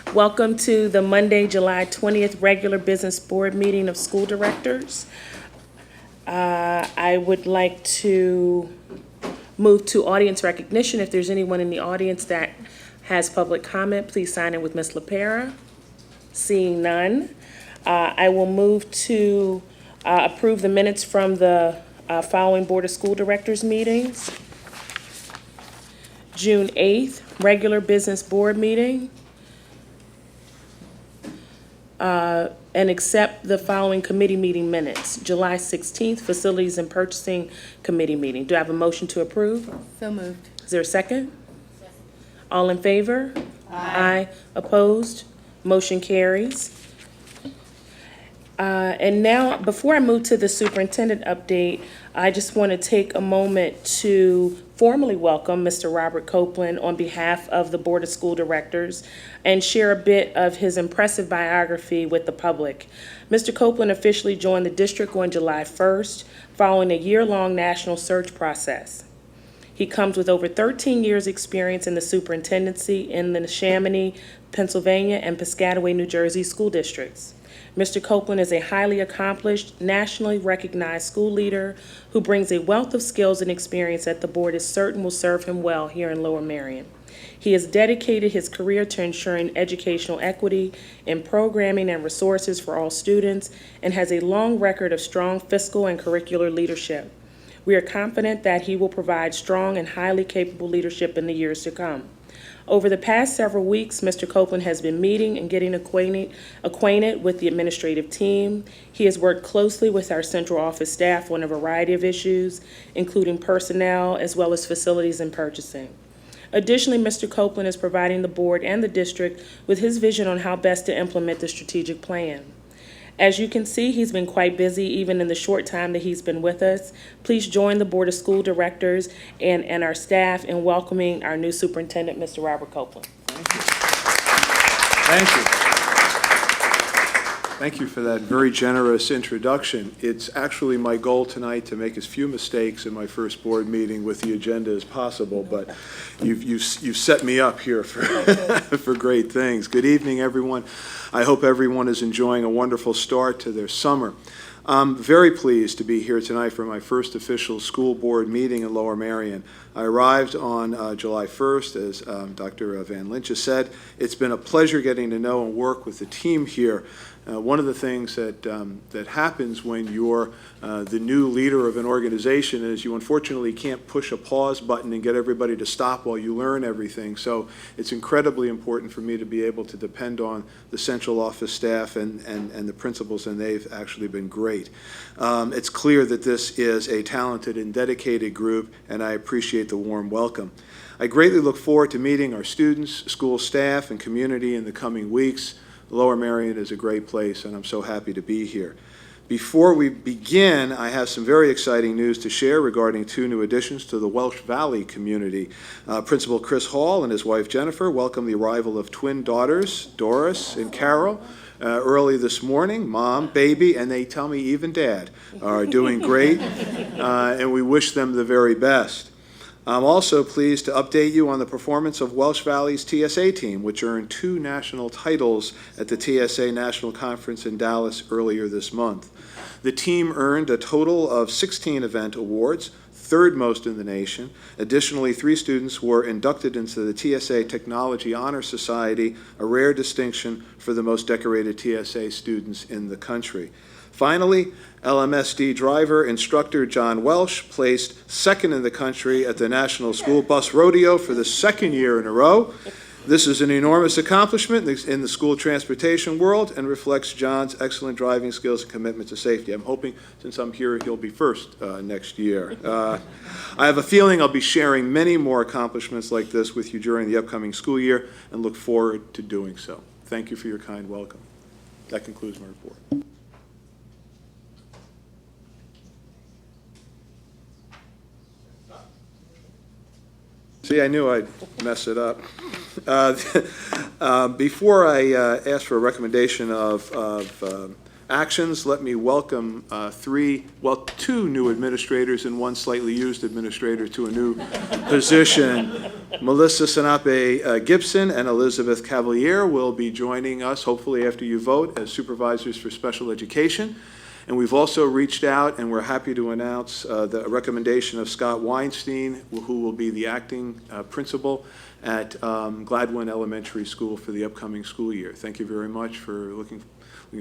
Welcome to the Monday, July 20th regular business board meeting of school directors. I would like to move to audience recognition. If there's anyone in the audience that has public comment, please sign in with Ms. LaPera. Seeing none, I will move to approve the minutes from the following Board of School Directors meetings. June 8th, regular business board meeting. And accept the following committee meeting minutes. July 16th, Facilities and Purchasing Committee meeting. Do I have a motion to approve? So moved. Is there a second? All in favor? Aye. Opposed? Motion carries. And now, before I move to the superintendent update, I just want to take a moment to formally welcome Mr. Robert Copeland on behalf of the Board of School Directors and share a bit of his impressive biography with the public. Mr. Copeland officially joined the district on July 1st, following a year-long national search process. He comes with over 13 years' experience in the superintendency in the Chamonix, Pennsylvania, and Piscataway, New Jersey school districts. Mr. Copeland is a highly accomplished, nationally recognized school leader who brings a wealth of skills and experience that the board is certain will serve him well here in Lower Merion. He has dedicated his career to ensuring educational equity in programming and resources for all students and has a long record of strong fiscal and curricular leadership. We are confident that he will provide strong and highly capable leadership in the years to come. Over the past several weeks, Mr. Copeland has been meeting and getting acquainted with the administrative team. He has worked closely with our central office staff on a variety of issues, including personnel as well as facilities and purchasing. Additionally, Mr. Copeland is providing the board and the district with his vision on how best to implement the strategic plan. As you can see, he's been quite busy even in the short time that he's been with us. Please join the Board of School Directors and our staff in welcoming our new superintendent, Mr. Robert Copeland. Thank you. Thank you. Thank you for that very generous introduction. It's actually my goal tonight to make as few mistakes in my first board meeting with the agenda as possible, but you've set me up here for, for great things. Good evening, everyone. I hope everyone is enjoying a wonderful start to their summer. I'm very pleased to be here tonight for my first official school board meeting in Lower Merion. I arrived on July 1st, as Dr. Van Lynch has said. It's been a pleasure getting to know and work with the team here. One of the things that happens when you're the new leader of an organization is you unfortunately can't push a pause button and get everybody to stop while you learn everything. So it's incredibly important for me to be able to depend on the central office staff and the principals, and they've actually been great. It's clear that this is a talented and dedicated group, and I appreciate the warm welcome. I greatly look forward to meeting our students, school staff, and community in the coming weeks. Lower Merion is a great place, and I'm so happy to be here. Before we begin, I have some very exciting news to share regarding two new additions to the Welsh Valley community. Principal Chris Hall and his wife Jennifer welcomed the arrival of twin daughters, Doris and Carol, early this morning. Mom, baby, and they tell me even Dad are doing great, and we wish them the very best. I'm also pleased to update you on the performance of Welsh Valley's TSA team, which earned 2 national titles at the TSA National Conference in Dallas earlier this month. The team earned a total of 16 event awards, third most in the nation. Additionally, 3 students were inducted into the TSA Technology Honor Society, a rare distinction for the most decorated TSA students in the country. Finally, Lmsb driver instructor John Welsh placed second in the country at the National School Bus Rodeo for the 2nd year in a row. This is an enormous accomplishment in the school transportation world and reflects John's excellent driving skills and commitment to safety. I'm hoping, since I'm here, he'll be first next year. I have a feeling I'll be sharing many more accomplishments like this with you during the upcoming school year and look forward to doing so. Thank you for your kind welcome. That concludes my report. See, I knew I'd mess it up. Before I ask for a recommendation of actions, let me welcome two new administrators and one slightly used administrator to a new position. Melissa Sanape Gibson and Elizabeth Cavalier will be joining us, hopefully after you vote, as supervisors for special education. And we've also reached out, and we're happy to announce the recommendation of Scott Weinstein, who will be the acting principal at Gladwin Elementary School for the upcoming school year. Thank you very much for looking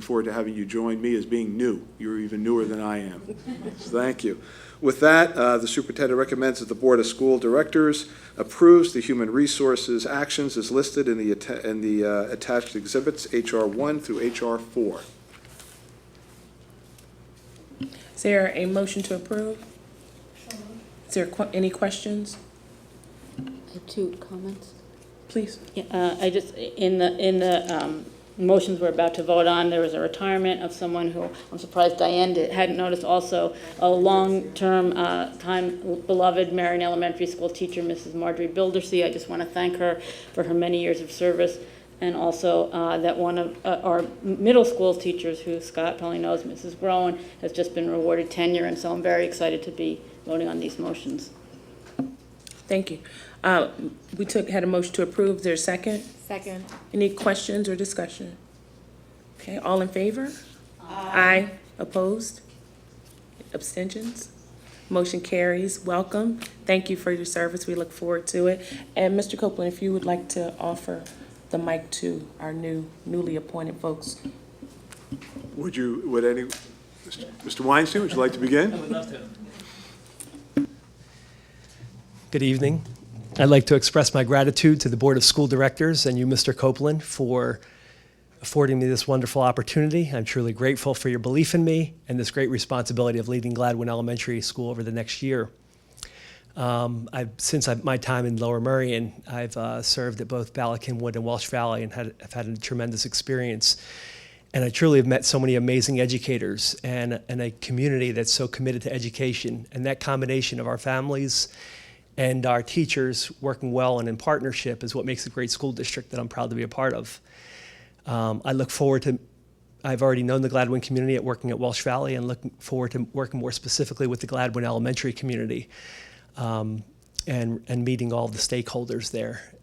forward to having you join me as being new. You're even newer than I am. So thank you. With that, the superintendent recommends that the Board of School Directors approves the human resources actions as listed in the attached exhibits, HR 1 through HR 4. Is there a motion to approve? Is there any questions? I have 2 comments. Please. Yeah, I just, in the motions we're about to vote on, there was a retirement of someone who, I'm surprised Diane hadn't noticed, also a long-term, beloved Marion Elementary School teacher, Mrs. Marjorie Bildersee. I just want to thank her for her many years of service, and also that one of our middle school teachers, who Scott probably knows, Mrs. Groen, has just been rewarded tenure, and so I'm very excited to be voting on these motions. Thank you. We had a motion to approve. Is there a second? Second. Any questions or discussion? Okay, all in favor? Aye. Opposed? Abstentions? Motion carries. Welcome. Thank you for your service. We look forward to it. And Mr. Copeland, if you would like to offer the mic to our newly appointed folks. Mr. Weinstein, would you like to begin? I would love to. Good evening. I'd like to express my gratitude to the Board of School Directors and you, Mr. Copeland, for affording me this wonderful opportunity. I'm truly grateful for your belief in me and this great responsibility of leading Gladwin Elementary School over the next year. Since my time in Lower Merion, I've served at both Bala-Cynwyd and Welsh Valley and have had a tremendous experience. And I truly have met so many amazing educators and a community that's so committed to education. And that combination of our families and our teachers working well and in partnership is what makes a great school district that I'm proud to be a part of. I look forward to, I've already known the Gladwin community working at Welsh Valley, and looking forward to working more specifically with the Gladwin Elementary community and meeting all the stakeholders there.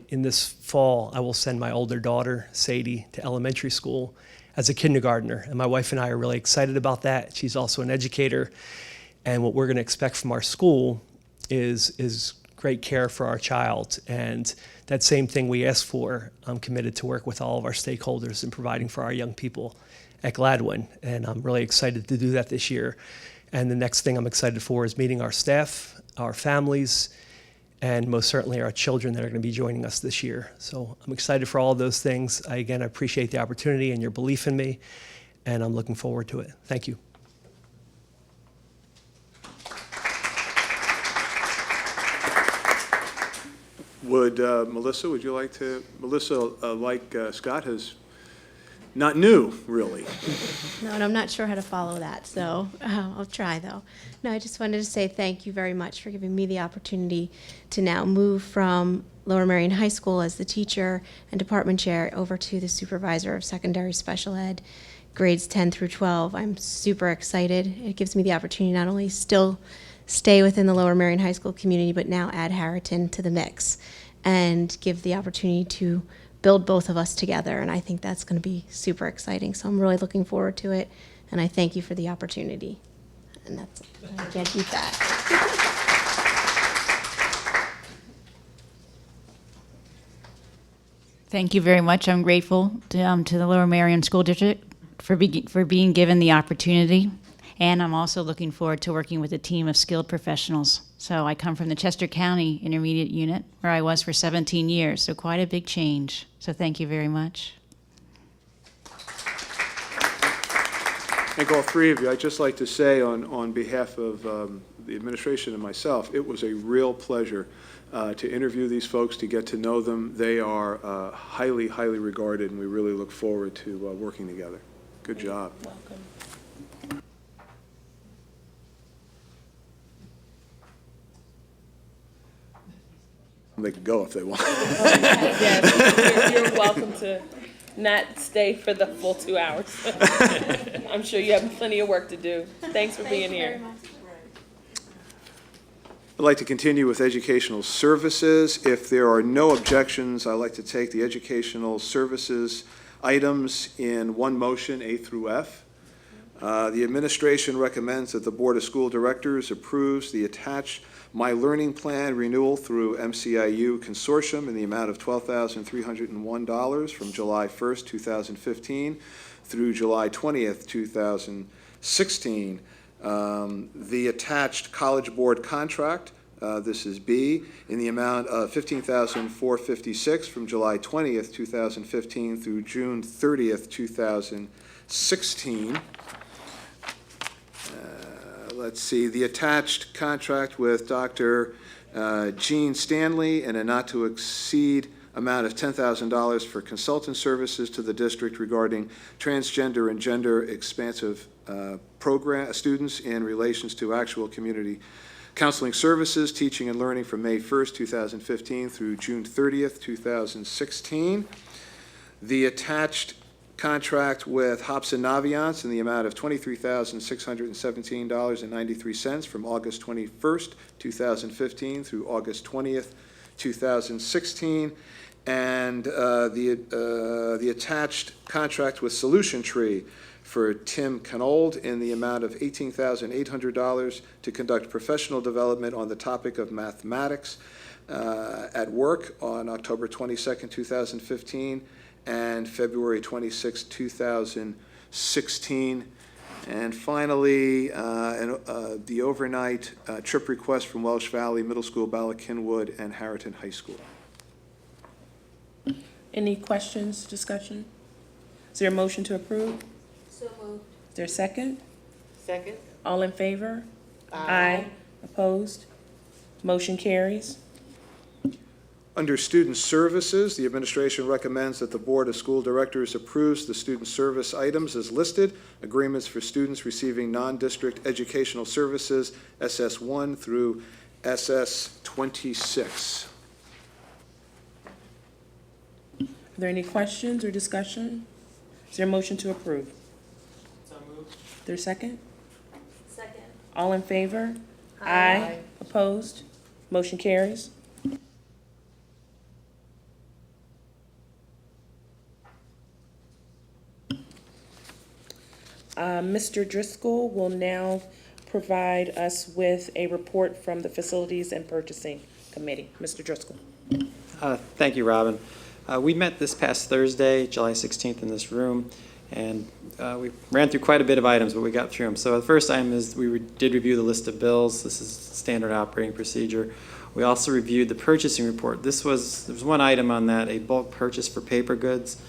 In this fall, I will send my older daughter, Sadie, to elementary school as a kindergartner, and my wife and I are really excited about that. She's also an educator, and what we're going to expect from our school is great care for our child, and that same thing we ask for. I'm committed to work with all of our stakeholders in providing for our young people at Gladwin, and I'm really excited to do that this year. And the next thing I'm excited for is meeting our staff, our families, and most certainly our children that are going to be joining us this year. So I'm excited for all of those things. Again, I appreciate the opportunity and your belief in me, and I'm looking forward to it. Thank you. Melissa, would you like to? Melissa, like Scott, is not new, really. No, and I'm not sure how to follow that, so I'll try, though. No, I just wanted to say thank you very much for giving me the opportunity to now move from Lower Merion High School as the teacher and department chair over to the supervisor of secondary special ed, grades 10 through 12. I'm super excited. It gives me the opportunity not only still stay within the Lower Merion High School community, but now add Harriton to the mix and give the opportunity to build both of us together. And I think that's going to be super exciting. So I'm really looking forward to it. And I thank you for the opportunity. And that's, I can't beat that. Thank you very much. I'm grateful to the Lower Merion School District for being given the opportunity. And I'm also looking forward to working with a team of skilled professionals. So I come from the Chester County Intermediate Unit, where I was for 17 years, so quite a big change. So thank you very much. Thank all three of you. I'd just like to say on behalf of the administration and myself, it was a real pleasure to interview these folks, to get to know them. They are highly, highly regarded, and we really look forward to working together. Good job. Welcome. They can go if they want. Yes, you're welcome to not stay for the full 2 hours. I'm sure you have plenty of work to do. Thanks for being here. I'd like to continue with educational services. If there are no objections, I'd like to take the educational services items in one motion, A through F. The administration recommends that the Board of School Directors approves the attached My Learning Plan renewal through MCIU Consortium in the amount of $12,301 from July 1st, 2015 through July 20th, 2016. The attached College Board contract, this is B, in the amount of $15,456 from July 20th, 2015 through June 30th, 2016. Let's see, the attached contract with Dr. Jean Stanley in a not-to-exceed amount of $10,000 for consultant services to the district regarding transgender and gender expansive program students in relations to actual community counseling services, teaching and learning from May 1st, 2015 through June 30th, 2016. The attached contract with Hobson Naviance in the amount of $23,617.93 from August 21st, 2015 through August 20th, 2016. And the attached contract with Solution Tree for Tim Canold in the amount of $18,800 to conduct professional development on the topic of mathematics at work on October 22nd, 2015 and February 26, 2016. And finally, the overnight trip request from Welsh Valley Middle School, Bala Cynwyd, and Harriton High School. Any questions, discussion? Is there a motion to approve? So moved. Is there a second? Second. All in favor? Aye. Opposed? Motion carries. Under Student Services, the administration recommends that the Board of School Directors approves the student service items as listed, agreements for students receiving non-district educational services, SS1 through SS26. Are there any questions or discussion? Is there a motion to approve? So moved. Is there a second? Second. All in favor? Aye. Opposed? Motion carries. Mr. Driscoll will now provide us with a report from the Facilities and Purchasing Committee. Mr. Driscoll. Thank you, Robin. We met this past Thursday, July 16th, in this room, and we ran through quite a bit of items, but we got through them. So the first item is we did review the list of bills. This is standard operating procedure. We also reviewed the purchasing report. There was one item on that, a bulk purchase for paper goods,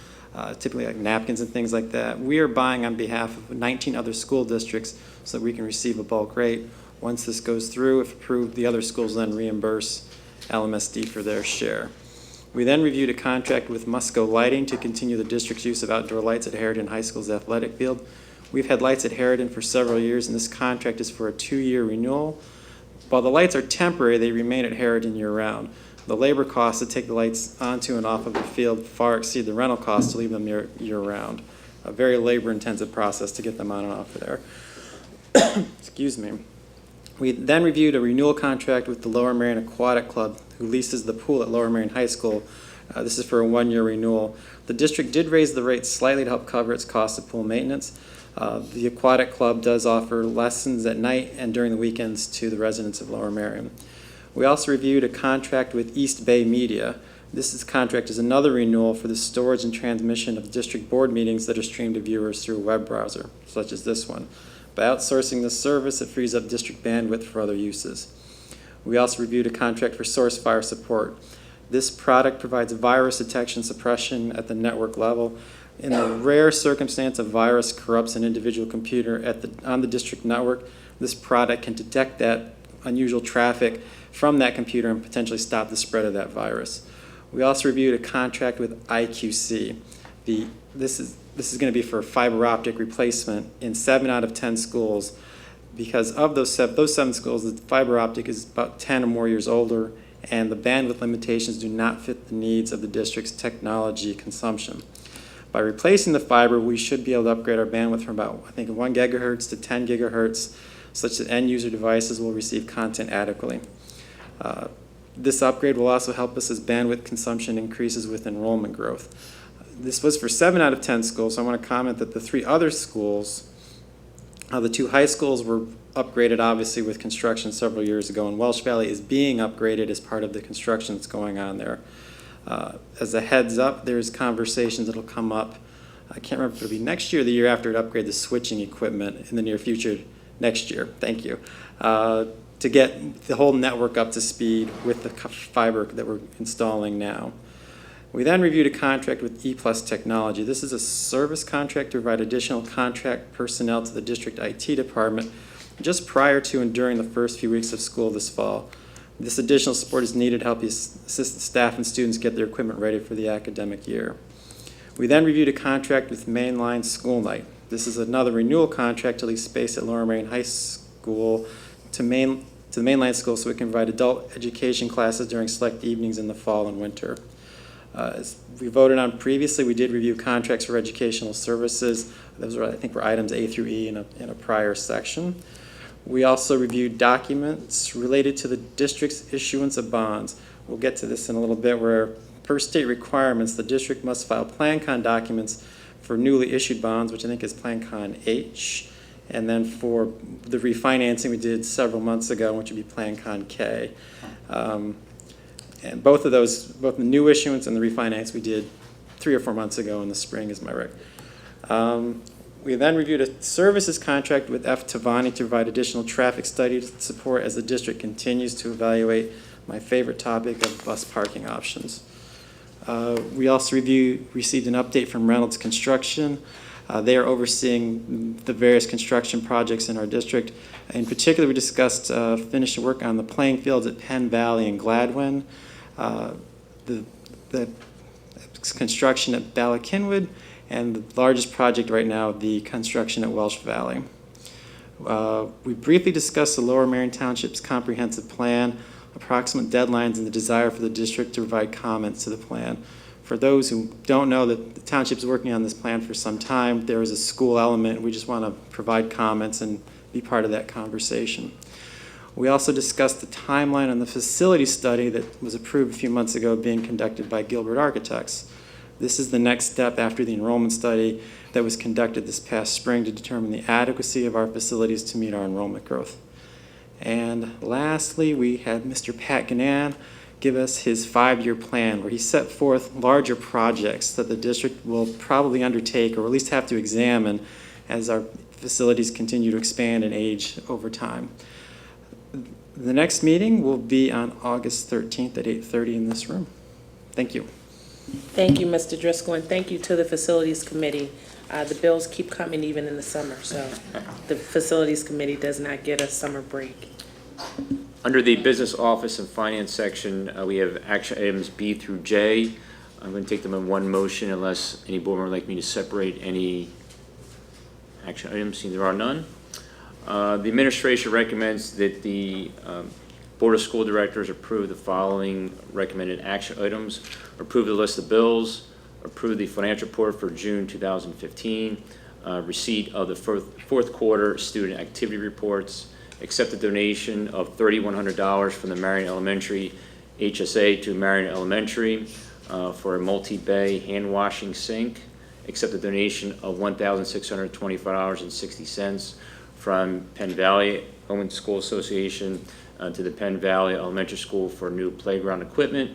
typically like napkins and things like that. We are buying on behalf of 19 other school districts so that we can receive a bulk rate. Once this goes through, if approved, the other schools then reimburse Lmsd for their share. We then reviewed a contract with Musco Lighting to continue the district's use of outdoor lights at Harriton High School's athletic field. We've had lights at Harriton for several years, and this contract is for a 2-year renewal. While the lights are temporary, they remain at Harriton year-round. The labor costs to take the lights onto and off of the field far exceed the rental costs to leave them year-round. A very labor-intensive process to get them on and off of there. Excuse me. We then reviewed a renewal contract with the Lower Merion Aquatic Club, who leases the pool at Lower Merion High School. This is for a 1-year renewal. The district did raise the rates slightly to help cover its cost of pool maintenance. The Aquatic Club does offer lessons at night and during the weekends to the residents of Lower Merion. We also reviewed a contract with East Bay Media. This contract is another renewal for the storage and transmission of district board meetings that are streamed to viewers through a web browser, such as this one. By outsourcing this service, it frees up district bandwidth for other uses. We also reviewed a contract for Source Fire Support. This product provides virus detection suppression at the network level. In the rare circumstance a virus corrupts an individual computer on the district network, this product can detect that unusual traffic from that computer and potentially stop the spread of that virus. We also reviewed a contract with IQC. This is going to be for fiber optic replacement in 7 out of 10 schools. Because of those 7 schools, the fiber optic is about 10 or more years older, and the bandwidth limitations do not fit the needs of the district's technology consumption. By replacing the fiber, we should be able to upgrade our bandwidth from about, I think, 1 gigahertz to 10 gigahertz, such that end user devices will receive content adequately. This upgrade will also help us as bandwidth consumption increases with enrollment growth. This was for 7 out of 10 schools, so I want to comment that the 3 other schools, the 2 high schools were upgraded obviously with construction several years ago, and Welsh Valley is being upgraded as part of the construction that's going on there. As a heads up, there's conversations that'll come up. I can't remember if it'll be next year or the year after to upgrade the switching equipment in the near future, next year, thank you, to get the whole network up to speed with the fiber that we're installing now. We then reviewed a contract with E+ Technology. This is a service contract to provide additional contract personnel to the district IT department just prior to and during the first few weeks of school this fall. This additional support is needed to help assist the staff and students get their equipment ready for the academic year. We then reviewed a contract with Mainline School Night. This is another renewal contract to lease space at Lower Merion High School to the mainline school so we can provide adult education classes during select evenings in the fall and winter. As we voted on previously, we did review contracts for educational services. Those were, I think, were items A through E in a prior section. We also reviewed documents related to the district's issuance of bonds. We'll get to this in a little bit, where per state requirements, the district must file PlanCon documents for newly issued bonds, which I think is PlanCon H. And then for the refinancing we did several months ago, which would be PlanCon K. And both of those, both the new issuance and the refinance we did 3 or 4 months ago in the spring, is my rec. We then reviewed a services contract with F. Tavani to provide additional traffic study support as the district continues to evaluate my favorite topic of bus parking options. We also received an update from Reynolds Construction. They are overseeing the various construction projects in our district. In particular, we discussed finishing work on the playing fields at Penn Valley and Gladwin, the construction at Ballackinwood, and the largest project right now, the construction at Welsh Valley. We briefly discussed the Lower Merion Township's comprehensive plan, approximate deadlines, and the desire for the district to provide comments to the plan. For those who don't know, that the township's working on this plan for some time. There is a school element. We just want to provide comments and be part of that conversation. We also discussed the timeline on the facility study that was approved a few months ago being conducted by Gilbert Architects. This is the next step after the enrollment study that was conducted this past spring to determine the adequacy of our facilities to meet our enrollment growth. And lastly, we had Mr. Pat Gannan give us his 5-year plan, where he set forth larger projects that the district will probably undertake, or at least have to examine, as our facilities continue to expand and age over time. The next meeting will be on August 13th at 8:30 in this room. Thank you. Thank you, Mr. Driscoll, and thank you to the Facilities Committee. The bills keep coming even in the summer, so the Facilities Committee does not get a summer break. Under the Business Office and Finance section, we have action items B through J. I'm going to take them in one motion unless any board member would like me to separate any action items. See, there are none. The administration recommends that the Board of School Directors approve the following recommended action items. Approve the list of bills, approve the financial report for June 2015, receipt of the fourth quarter student activity reports, accept the donation of $3,100 from the Marion Elementary HSA to Marion Elementary for a multi-bay hand washing sink, accept the donation of $1,625.60 from Penn Valley Owens School Association to the Penn Valley Elementary School for new playground equipment,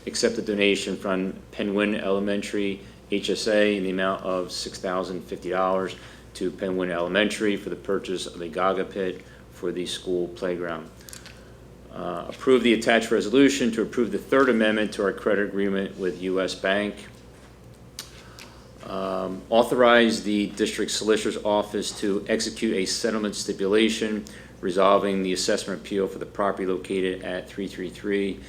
accept the donation from Penwyn Elementary HSA in the amount of $6,050 to Penwyn Elementary for the purchase of a Gaga pit for the school playground. Approve the attached resolution to approve the third amendment to our credit agreement with U.S. Bank. Authorize the district solicitor's office to execute a settlement stipulation resolving the assessment appeal for the property located at 333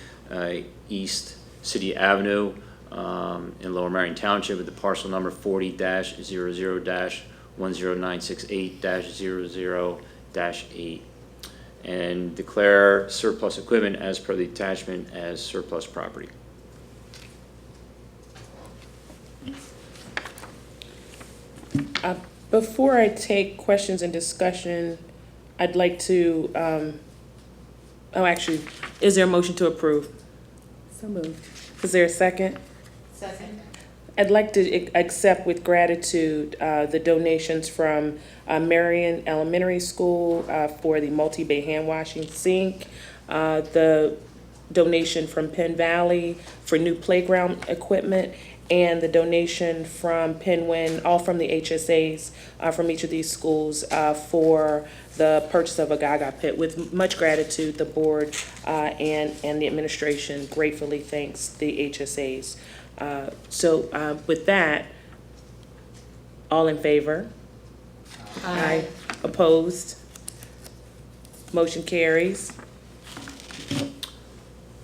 East City Avenue in Lower Merion Township with the parcel number 40-00-10968-00-8, and declare surplus equipment as per the attachment as surplus property. Before I take questions and discussion, I'd like to, actually, is there a motion to approve? So moved. Is there a second? Second. I'd like to accept with gratitude the donations from Marion Elementary School for the multi-bay hand washing sink, the donation from Penn Valley for new playground equipment, and the donation from Penwyn, all from the HSAs from each of these schools for the purchase of a Gaga pit. With much gratitude, the board and the administration gratefully thanks the HSAs. So with that, all in favor? Aye. Opposed? Motion carries.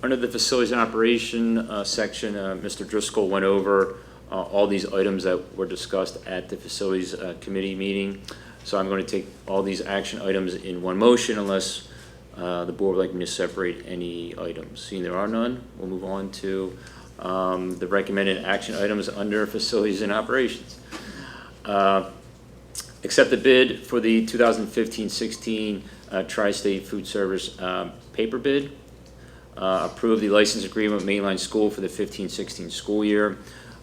Under the facilities and operation section, Mr. Driscoll went over all these items that were discussed at the facilities committee meeting. So I'm going to take all these action items in one motion unless the board would like me to separate any items. Seeing there are none, we'll move on to the recommended action items under facilities and operations. Accept the bid for the 2015-16 Tri-State Food Service paper bid. Approve the license agreement with Mainline School for the 15-16 school year.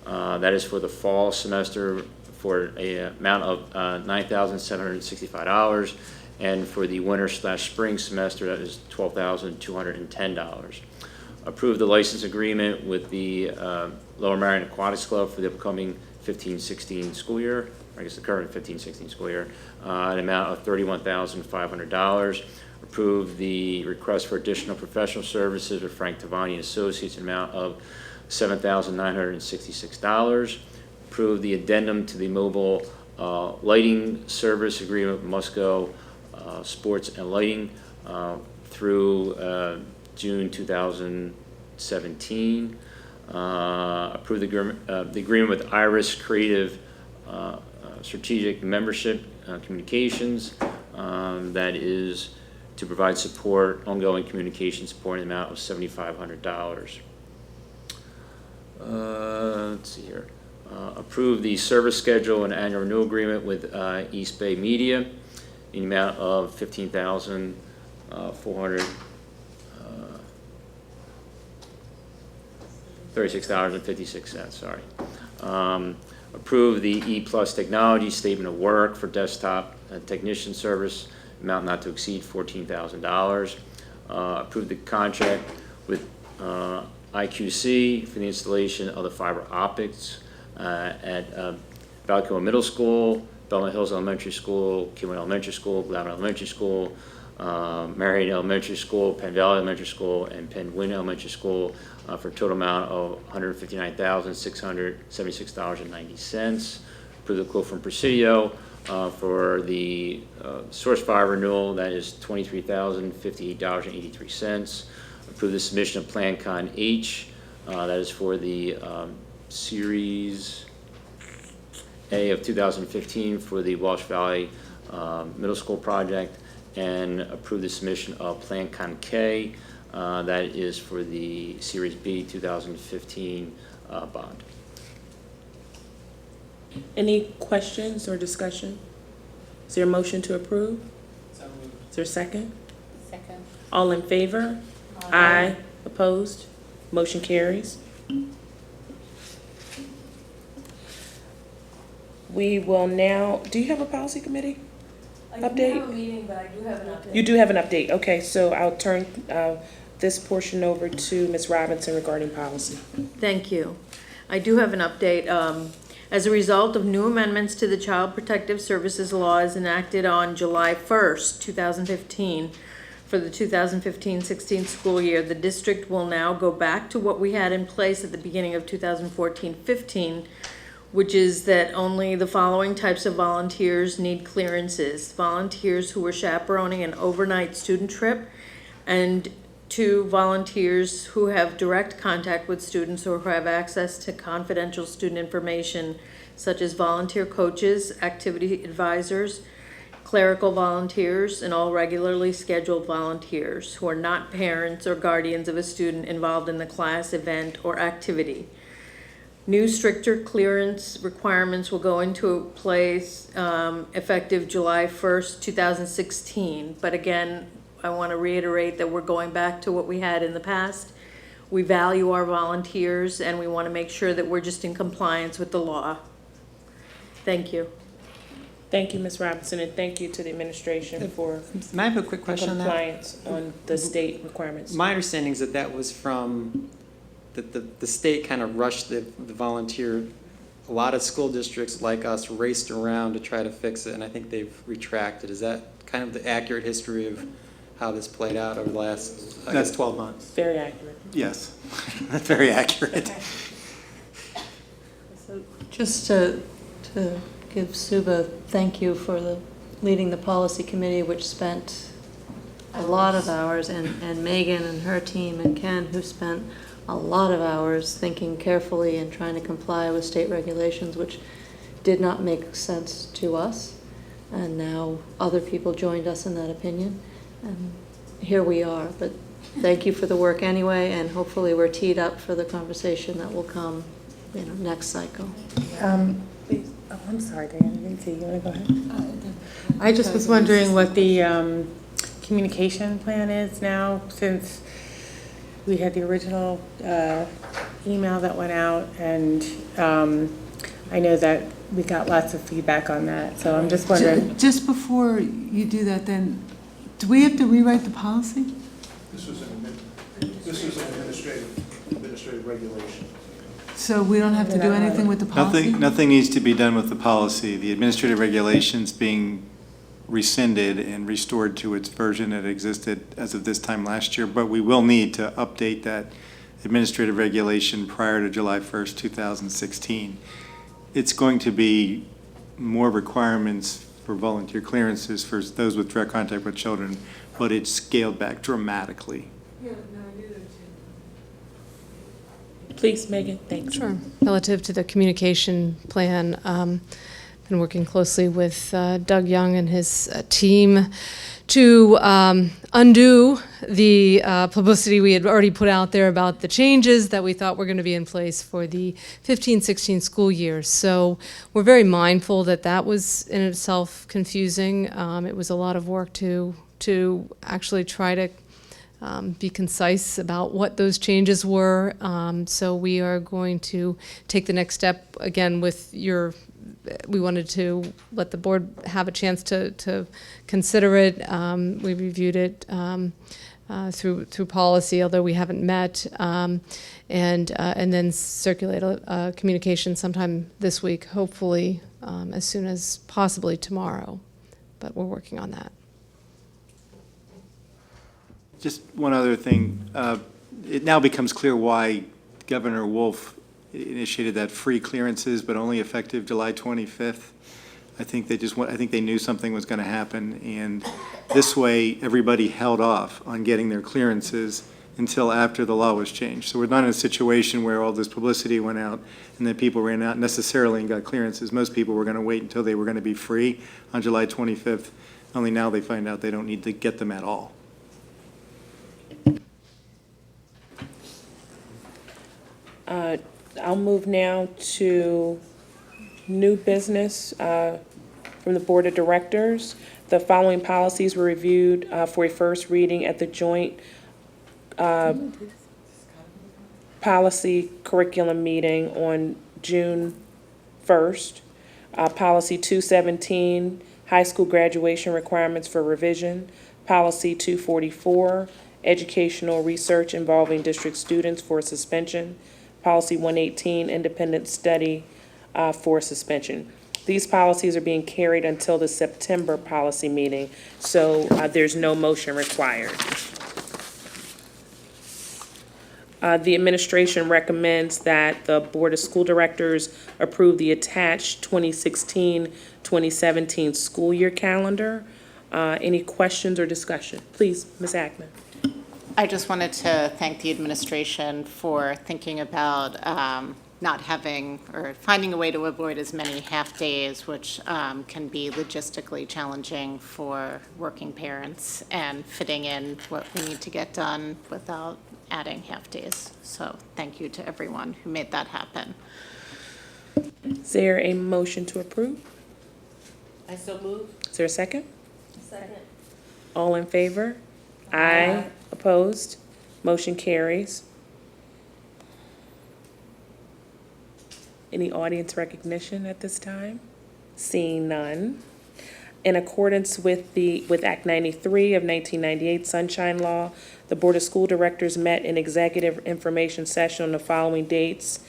That is for the fall semester for an amount of $9,765, and for the winter/spring semester that is $12,210. Approve the license agreement with the Lower Marion Aquatics Club for the upcoming 15-16 school year, or I guess the current 15-16 school year, an amount of $31,500. Approve the request for additional professional services with Frank Tavani and Associates, an amount of $7,966. Approve the addendum to the mobile lighting service agreement with Musco Sports and Lighting through June 2017. Approve the agreement with Iris Creative Strategic Membership Communications. That is to provide support, ongoing communication support in the amount of $7,500. Let's see here. Approve the service schedule and annual renewal agreement with East Bay Media in the amount of $36,056. Sorry. Approve the E-Plus Technology Statement of Work for desktop technician service, amount not to exceed $14,000. Approve the contract with IQC for the installation of the fiber optics at Valco Middle School, Belmont Hills Elementary School, Kinwood Elementary School, Gladwin Elementary School, Marion Elementary School, Penn Valley Elementary School, and Penwyn Elementary School for a total amount of $159,676.90. Approve the quote from Presidio for the source fiber renewal, that is $23,058.83. Approve the submission of Plan Con H, that is for the Series A of 2015 for the Walsh Valley Middle School project, and approve the submission of Plan Con K, that is for the Series B 2015 bond. Any questions or discussion? Is there a motion to approve? So moved. Is there a second? Second. All in favor? Aye. Opposed? Motion carries. We will now, do you have a policy committee update? I do have a meeting, but I do have an update. You do have an update, okay, so I'll turn this portion over to Ms. Robinson regarding policy. Thank you. I do have an update. As a result of new amendments to the Child Protective Services laws enacted on July 1st, 2015, for the 2015-16 school year, the district will now go back to what we had in place at the beginning of 2014-15, which is that only the following types of volunteers need clearances: volunteers who are chaperoning an overnight student trip, and 2 volunteers who have direct contact with students or who have access to confidential student information, such as volunteer coaches, activity advisors, clerical volunteers, and all regularly scheduled volunteers who are not parents or guardians of a student involved in the class, event, or activity. New stricter clearance requirements will go into place effective July 1st, 2016. But again, I want to reiterate that we're going back to what we had in the past. We value our volunteers, and we want to make sure that we're just in compliance with the law. Thank you. Thank you, Ms. Robinson, and thank you to the administration for May I have a quick question on that? compliance on the state requirements. My understanding is that that was from, that the state kind of rushed the volunteer. A lot of school districts like us raced around to try to fix it, and I think they've retracted. Is that kind of the accurate history of how this played out over the last, I guess, 12 months? Very accurate. Yes, that's very accurate. So just to give Suba thank you for leading the policy committee, which spent a lot of hours, and Megan and her team and Ken, who spent a lot of hours thinking carefully and trying to comply with state regulations, which did not make sense to us. And now other people joined us in that opinion. And here we are. But thank you for the work anyway, and hopefully we're teed up for the conversation that will come, next cycle. Please. Oh, I'm sorry, Diane, I didn't see you. Want to go ahead? I just was wondering what the communication plan is now, since we had the original email that went out, and I know that we got lots of feedback on that, so I'm just wondering. Just before you do that, then, do we have to rewrite the policy? This was an administrative regulation. So we don't have to do anything with the policy? Nothing needs to be done with the policy. The administrative regulations being rescinded and restored to its version that existed as of this time last year, but we will need to update that administrative regulation prior to July 1st, 2016. It's going to be more requirements for volunteer clearances for those with direct contact with children, but it's scaled back dramatically. Please, Megan, thanks. Sure. Relative to the communication plan, been working closely with Doug Young and his team to undo the publicity we had already put out there about the changes that we thought were going to be in place for the 15-16 school year. So we're very mindful that that was in itself confusing. It was a lot of work to actually try to be concise about what those changes were. So we are going to take the next step again with we wanted to let the board have a chance to consider it. We reviewed it through policy, although we haven't met, and then circulate a communication sometime this week, hopefully as soon as possibly tomorrow. But we're working on that. Just one other thing. It now becomes clear why Governor Wolf initiated that free clearances, but only effective July 25th. I think they knew something was going to happen, and this way everybody held off on getting their clearances until after the law was changed. So we're not in a situation where all this publicity went out and then people ran out necessarily and got clearances. Most people were going to wait until they were going to be free on July 25th. Only now they find out they don't need to get them at all. I'll move now to new business from the Board of Directors. The following policies were reviewed for a first reading at the joint policy curriculum meeting on June 1st. Policy 217, high school graduation requirements for revision. Policy 244, educational research involving district students for suspension. Policy 118, independent study for suspension. These policies are being carried until the September policy meeting, so there's no motion required. The administration recommends that the Board of School Directors approve the attached 2016-2017 school year calendar. Any questions or discussion? Please, Ms. Ackman. I just wanted to thank the administration for thinking about not having or finding a way to avoid as many half-days, which can be logistically challenging for working parents, and fitting in what we need to get done without adding half-days. So thank you to everyone who made that happen. Is there a motion to approve? I so move. Is there a second? Second. All in favor? Aye. Opposed? Motion carries. Any audience recognition at this time? Seeing none. In accordance with Act 93 of 1998 Sunshine Law, the Board of School Directors met in executive information session on the following dates.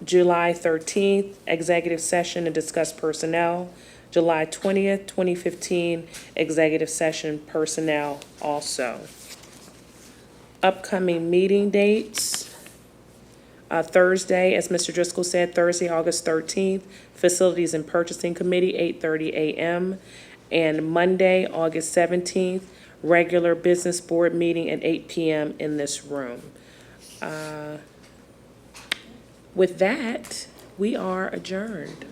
July 13th, executive session to discuss personnel. July 20th, 2015, executive session personnel also. Upcoming meeting dates. Thursday, as Mr. Driscoll said, Thursday, August 13th, Facilities and Purchasing Committee, 8:30 a.m. And Monday, August 17th, regular Business Board meeting at 8 p.m. in this room. With that, we are adjourned.